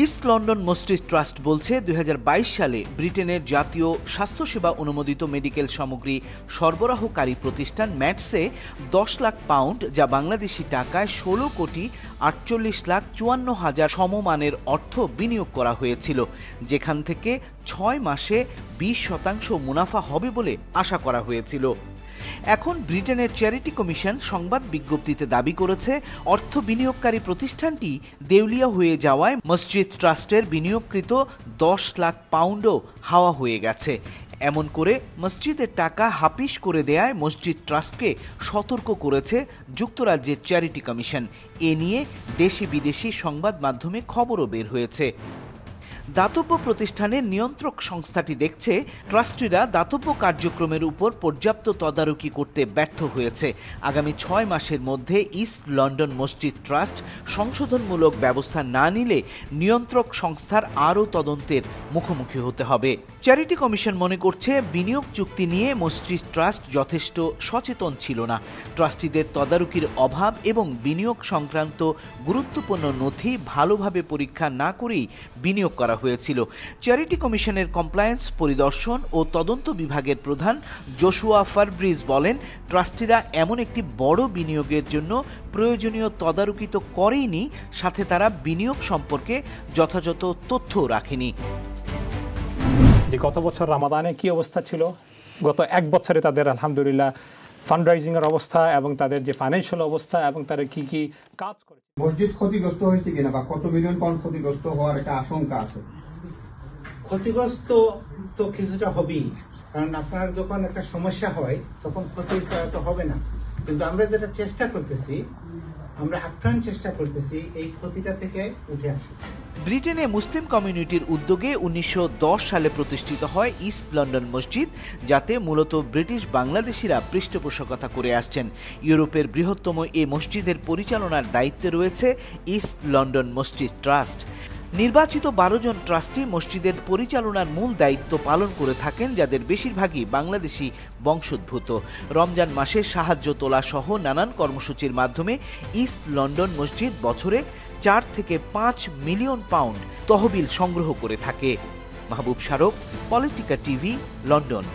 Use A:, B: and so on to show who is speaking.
A: East London মসজিদ trust বলছে ২০২২ সালে ব্রিটেনের জাতীয় স্বাস্থ্যসেবা অনুমোদিত মেডিকেল সামগ্রী সরবরাহকারী প্রতিষ্ঠান ম্যাটসে ১০ লাখ পাউন্ড, যা বাংলাদেশি টাকায় ১৬,৪৮,৫৪,০০০ সমমানের অর্থ বিনিয়োগ করা হয়েছিল, যেখান থেকে ৬ মাসে ২০% মুনাফা হবে বলে আশা করা হয়েছিল। এখন ব্রিটেনের চ্যারিটি কমিশন সংবাদ বিজ্ঞপ্তিতে দাবি করেছে অর্থ বিনিয়োগকারী প্রতিষ্ঠানটি দেউলিয়া হয়ে যাওয়ায় মসজিদ ট্রাস্টের বিনিয়োগকৃত ১০ লাখ পাউন্ডও হাওয়া হয়ে গেছে। এমন করে মসজিদের টাকা হাফিস করে দেয়ায় মসজিদ ট্রাস্টকে সতর্ক করেছে যুক্তরাজ্যের চ্যারিটি কমিশন। এ নিয়ে দেশি বিদেশি সংবাদ মাধ্যমে খবরও বের হয়েছে। দাতব্য প্রতিষ্ঠানের নিয়ন্ত্রক সংস্থাটি দেখছে ট্রাস্টিরা দাতব্য কার্যক্রমের উপর পর্যাপ্ত তদারকি করতে ব্যর্থ হয়েছে। আগামী ৬ মাসের মধ্যে ইস্ট লন্ডন মসজিদ ট্রাস্ট সংশোধনমূলক ব্যবস্থা না নিলে নিয়ন্ত্রক সংস্থার আরও তদন্তের মুখোমুখি হতে হবে। চ্যারিটি কমিশন মনে করছে বিনিয়োগ চুক্তি নিয়ে মসজিদ ট্রাস্ট যথেষ্ট সচেতন ছিল না। ট্রাস্টিদের তদারকির অভাব এবং বিনিয়োগ সংক্রান্ত গুরুত্বপূর্ণ নথি ভালোভাবে পরীক্ষা না করেই বিনিয়োগ করা হয়েছিল। চ্যারিটি কমিশনের কমপ্লায়েন্স পরিদর্শন ও তদন্ত বিভাগের প্রধান জোশুয়া ফারব্রিজ বলেন, ট্রাস্টিরা এমন একটি বড় বিনিয়োগের জন্য প্রয়োজনীয় তদারকি তো করেইনি, সাথে তারা বিনিয়োগ সম্পর্কে যথাযথ তথ্য রাখেনি।
B: যে গত বছর রামাদানে কি অবস্থা ছিল, গত এক বছরে তাদের আলহামদুলিল্লাহ ফান্ডরাইজিং এর অবস্থা এবং তাদের যে ফাইন্যান্সিয়াল অবস্থা এবং তারা কি কি কাজ করে,
C: মসজিদ ক্ষতিগ্রস্ত হয়েছে কিনা বা কত মিলিয়ন পাউন্ড ক্ষতিগ্রস্ত হওয়ার একটা আশঙ্কা আছে।
D: ক্ষতিগ্রস্ত তো কিছুটা হবেই, কারণ আপনার যখন একটা সমস্যা হয় তখন ক্ষতি তো হবে না, কিন্তু আমরা যেটা চেষ্টা করতেছি, আমরা আপ্রাণ চেষ্টা করতেছি এই ক্ষতিটা থেকে উঠে আসি।
A: ব্রিটেনে মুসলিম কমিউনিটির উদ্যোগে ১৯১০ সালে প্রতিষ্ঠিত হয় ইস্ট লন্ডন মসজিদ, যাতে মূলত ব্রিটিশ বাংলাদেশিরা পৃষ্ঠপোষকতা করে আসছেন। ইউরোপের বৃহত্তম এ মসজিদের পরিচালনার দায়িত্বে রয়েছে ইস্ট লন্ডন মসজিদ ট্রাস্ট। নির্বাচিত ১২ জন ট্রাস্টি মসজিদের পরিচালনার মূল দায়িত্ব পালন করে থাকেন, যাদের বেশিরভাগই বাংলাদেশি বংশোদ্ভূত। রমজান মাসে সাহায্য তোলা সহ নানান কর্মসূচির মাধ্যমে ইস্ট লন্ডন মসজিদ বছরে ৪ থেকে ৫ মিলিয়ন পাউন্ড তহবিল সংগ্রহ করে থাকে। মাহবুব শারক, পলিটিকা টিভি, লন্ডন।